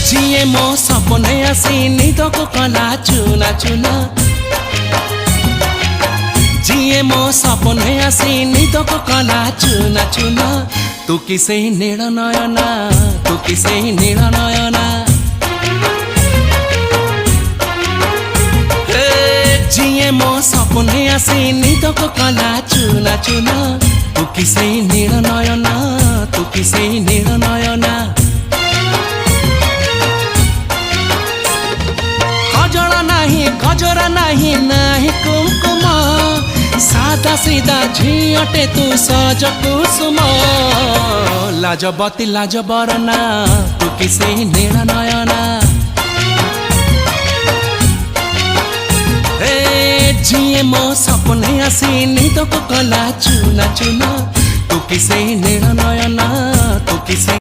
जिए मो सपने आसी निदको कला चुना चुना जिए मो सपने आसी निदको कला चुना चुना तू किसे नील नयना तू किसे नील नयना जिए मो सपने आसी निदको कला चुना चुना तू किसे नील नयना तू किसे नील नयना गजरा नहीं नहीं कुमकुम सादा सीधा झियटे तू सज कुसुम लाजबती लाज बरना तू किसे नील नयना जिए मो सपने आसी निदको कला चुना चुना तू किसे नील नयना तू किसे